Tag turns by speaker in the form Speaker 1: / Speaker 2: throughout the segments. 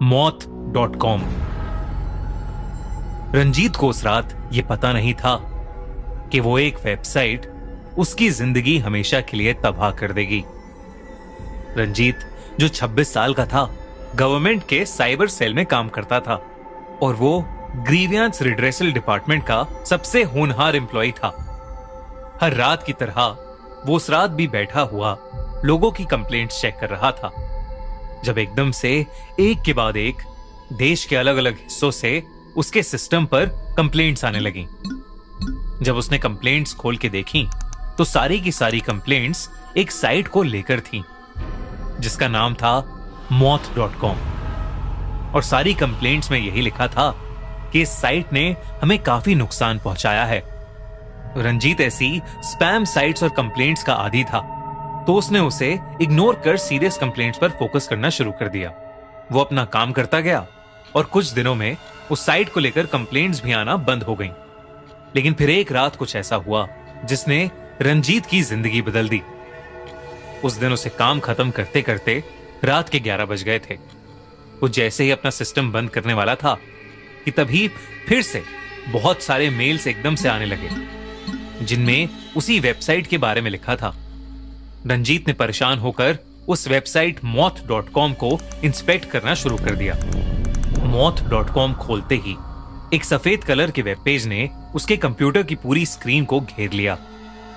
Speaker 1: moth.com। Ranjit को उस रात ये पता नहीं था कि वो एक वेबसाइट उसकी जिंदगी हमेशा के लिए तबाह कर देगी। रंजीत जो 26 साल का था, गवर्नमेंट के साइबर सेल में काम करता था और वो ग्रीवियंस रिड्रेसल डिपार्टमेंट का सबसे होनहार एम्प्लॉय था। हर रात की तरह वो उस रात भी बैठा हुआ लोगों की कंप्लेंट्स चेक कर रहा था, जब एकदम से एक के बाद एक देश के अलग अलग हिस्सों से उसके सिस्टम पर कंप्लेंट्स आने लगी। जब उसने कंप्लेंट्स खोल के देखी तो सारी की सारी कंप्लेंट्स एक साइट को लेकर थीं, जिसका नाम था moth.com। और सारी कंप्लेंट्स में यही लिखा था कि इस साइट ने हमें काफी नुकसान पहुंचाया है। रंजीत ऐसी स्पैम साइट्स और कंप्लेंट्स का आदी था, तो उसने उसे इग्नोर कर सीरियस कंप्लेंट्स पर फोकस करना शुरू कर दिया। वो अपना काम करता गया और कुछ दिनों में उस साइट को लेकर कंप्लेंट्स भी आना बंद हो गईं। लेकिन फिर एक रात कुछ ऐसा हुआ जिसने रंजीत की जिंदगी बदल दी। उस दिन उसे काम खत्म करते करते रात के 11 बज गए थे। वो जैसे ही अपना सिस्टम बंद करने वाला था कि तभी फिर से बहुत सारे मेल्स एकदम से आने लगे, जिनमें उसी वेबसाइट के बारे में लिखा था। रंजीत ने परेशान होकर उस वेबसाइट moth.com को इंस्पेक्ट करना शुरू कर दिया। moth.com खोलते ही एक सफेद कलर के वेब पेज ने उसके कंप्यूटर की पूरी स्क्रीन को घेर लिया।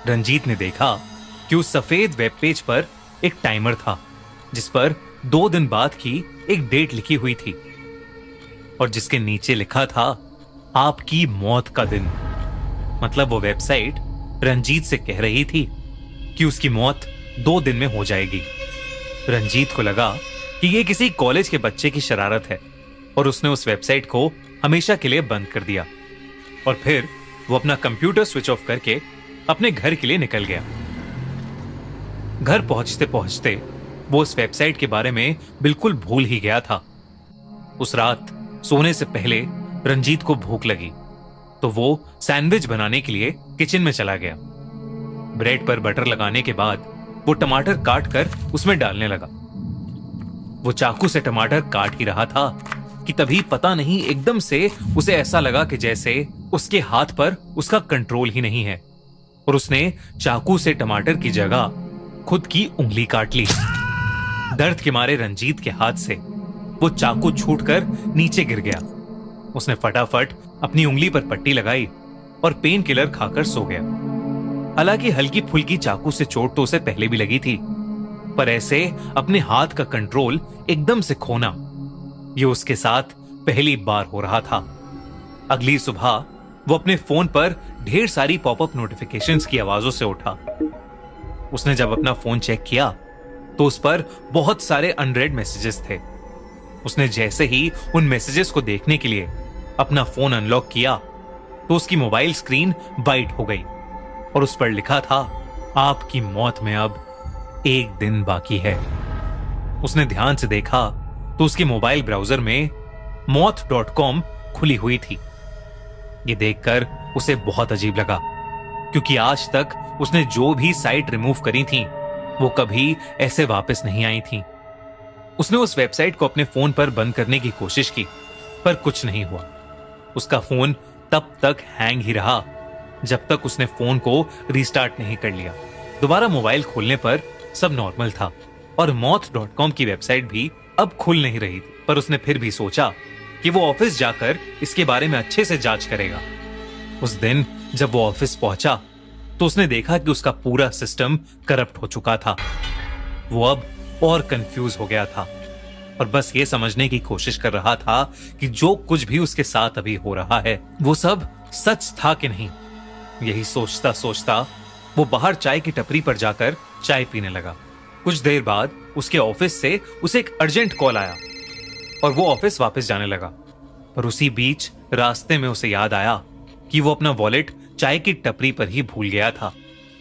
Speaker 1: रंजीत ने देखा कि उस सफेद वेब पेज पर एक टाइमर था, जिस पर 2 दिन बाद की एक डेट लिखी हुई थी और जिसके नीचे लिखा था आपकी मौत का दिन। मतलब वो वेबसाइट रंजीत से कह रही थी कि उसकी मौत 2 दिन में हो जाएगी। रंजीत को लगा कि ये किसी कॉलेज के बच्चे की शरारत है और उसने उस वेबसाइट को हमेशा के लिए बंद कर दिया। और फिर वो अपना कंप्यूटर स्विच ऑफ करके अपने घर के लिए निकल गया। घर पहुंचते पहुंचते वो उस वेबसाइट के बारे में बिल्कुल भूल ही गया था। उस रात सोने से पहले रंजीत को भूख लगी तो वो सैंडविच बनाने के लिए किचन में चला गया। ब्रेड पर बटर लगाने के बाद वो टमाटर काट कर उसमें डालने लगा। वो चाकू से टमाटर काट ही रहा था कि तभी पता नहीं एकदम से उसे ऐसा लगा कि जैसे उसके हाथ पर उसका कंट्रोल ही नहीं है और उसने चाकू से टमाटर की जगह खुद की उंगली काट ली। दर्द के मारे रंजीत के हाथ से वो चाकू छूटकर नीचे गिर गया। उसने फटाफट अपनी उंगली पर पट्टी लगाई और पेन किलर खाकर सो गया। हालांकि हल्की फुल्की चाकू से चोट तो उसे पहले भी लगी थी, पर ऐसे अपने हाथ का कंट्रोल एकदम से खोना, ये उसके साथ पहली बार हो रहा था। अगली सुबह वो अपने फोन पर ढेर सारी पॉपअप नोटिफिकेशंस की आवाजों से उठा। उसने जब अपना फोन चेक किया तो उस पर बहुत सारे अनरेड मैसेजेस थे। उसने जैसे ही उन मैसेजेस को देखने के लिए अपना फोन अनलॉक किया तो उसकी मोबाइल स्क्रीन वाइट हो गई और उस पर लिखा था आपकी मौत में अब 1 दिन बाकी है। उसने ध्यान से देखा तो उसके मोबाइल ब्राउजर में moth.com खुली हुई थी। ये देखकर उसे बहुत अजीब लगा, क्योंकि आज तक उसने जो भी साइट रिमूव करी थी वो कभी ऐसे वापस नहीं आई थी। उसने उस वेबसाइट को अपने फोन पर बंद करने की कोशिश की, पर कुछ नहीं हुआ। उसका फोन तब तक हैंग ही रहा जब तक उसने फोन को रीस्टार्ट नहीं कर लिया। दोबारा मोबाइल खोलने पर सब नॉर्मल था और moth.com की वेबसाइट भी अब खुल नहीं रही थी, पर उसने फिर भी सोचा कि वो ऑफिस जाकर इसके बारे में अच्छे से जांच करेगा। उस दिन जब वो ऑफिस पहुंचा तो उसने देखा कि उसका पूरा सिस्टम करप्ट हो चुका था। वो अब और कंफ्यूज हो गया था और बस ये समझने की कोशिश कर रहा था कि जो कुछ भी उसके साथ अभी हो रहा है वो सब सच था कि नहीं। यही सोचता सोचता वो बाहर चाय की टपरी पर जाकर चाय पीने लगा। कुछ देर बाद उसके ऑफिस से उसे एक अर्जेंट कॉल आया और वो ऑफिस वापस जाने लगा। पर उसी बीच रास्ते में उसे याद आया कि वो अपना वॉलेट चाय की टपरी पर ही भूल गया था।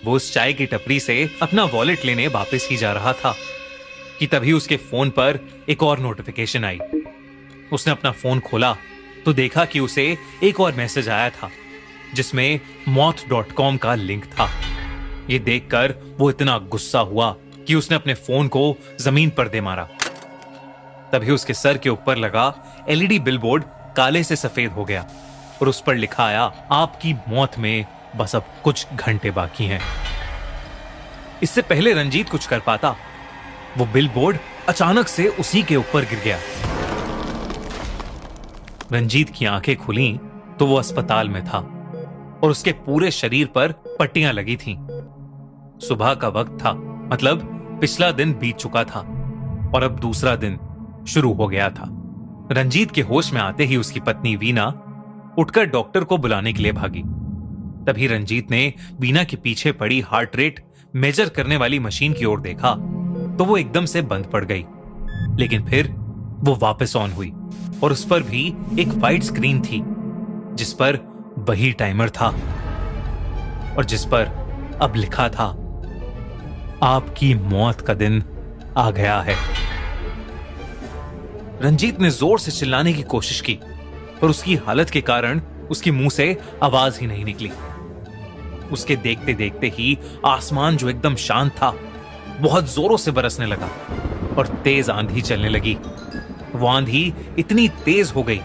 Speaker 1: वो उस चाय की टपरी से अपना वॉलेट लेने वापस ही जा रहा था कि तभी उसके फोन पर एक और नोटिफिकेशन आई। उसने अपना फोन खोला तो देखा कि उसे एक और मैसेज आया था जिसमें moth.com का लिंक था। ये देखकर वो इतना गुस्सा हुआ कि उसने अपने फोन को जमीन पर दे मारा। तभी उसके सर के ऊपर लगा एलईडी बिलबोर्ड काले से सफेद हो गया और उस पर लिखा आया, आपकी मौत में बस अब कुछ घंटे बाकी हैं। इससे पहले रंजीत कुछ कर पाता, वो बिलबोर्ड अचानक से उसी के ऊपर गिर गया। रंजीत की आंखें खुली तो वो अस्पताल में था और उसके पूरे शरीर पर पट्टियां लगी थीं। सुबह का वक्त था, मतलब पिछला दिन बीत चुका था और अब दूसरा दिन शुरू हो गया था। रंजीत के होश में आते ही उसकी पत्नी वीना उठकर डॉक्टर को बुलाने के लिए भागी। तभी रंजीत ने वीना के पीछे पड़ी हार्ट रेट मेजर करने वाली मशीन की ओर देखा तो वो एकदम से बंद पड़ गई, लेकिन फिर वो वापस ऑन हुई और उस पर भी एक वाइट स्क्रीन थी जिस पर वही टाइमर था और जिस पर अब लिखा था, आपकी मौत का दिन आ गया है। रंजीत ने जोर से चिल्लाने की कोशिश की पर उसकी हालत के कारण उसके मुंह से आवाज ही नहीं निकली। उसके देखते देखते ही आसमान जो एकदम शांत था बहुत जोरों से बरसने लगा और तेज आंधी चलने लगी। वो आंधी इतनी तेज हो गई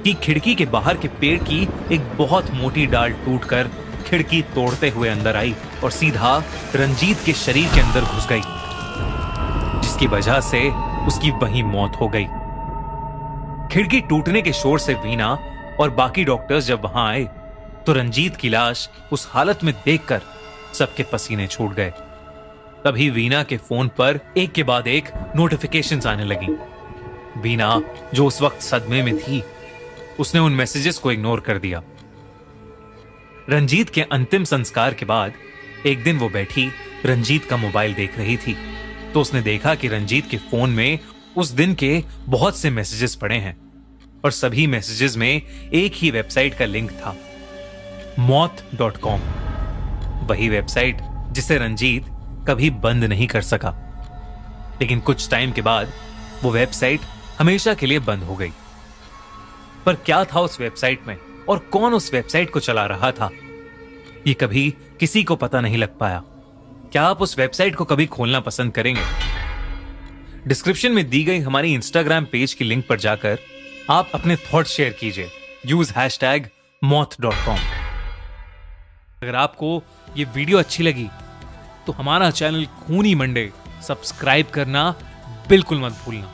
Speaker 1: कि खिड़की के बाहर के पेड़ की एक बहुत मोटी डाल टूटकर खिड़की तोड़ते हुए अंदर आई और सीधा रंजीत के शरीर के अंदर घुस गई, जिसकी वजह से उसकी वहीं मौत हो गई। खिड़की टूटने के शोर से वीना और बाकी डॉक्टर्स जब वहां आए तो रंजीत की लाश उस हालत में देखकर सबके पसीने छूट गए। तभी वीना के फोन पर एक के बाद एक नोटिफिकेशंस आने लगी। वीना, जो उस वक्त सदमे में थी, उसने उन मैसेजेस को इग्नोर कर दिया। रंजीत के अंतिम संस्कार के बाद एक दिन वो बैठी रंजीत का मोबाइल देख रही थी तो उसने देखा कि रंजीत के फोन में उस दिन के बहुत से मैसेजेस पड़े हैं और सभी मैसेजेस में एक ही वेबसाइट का लिंक था, मौत.com। वही वेबसाइट जिसे रंजीत कभी बंद नहीं कर सका। लेकिन कुछ टाइम के बाद वो वेबसाइट हमेशा के लिए बंद हो गई। पर क्या था उस वेबसाइट में और कौन उस वेबसाइट को चला रहा था, ये कभी किसी को पता नहीं लग पाया। क्या आप उस वेबसाइट को कभी खोलना पसंद करेंगे? डिस्क्रिप्शन में दी गई हमारी इंस्टाग्राम पेज की लिंक पर जाकर आप अपने थॉट शेयर कीजिए। यूज #मौत.com। अगर आपको ये वीडियो अच्छी लगी तो हमारा चैनल खूनी मंडे सब्सक्राइब करना बिल्कुल मत भूलना।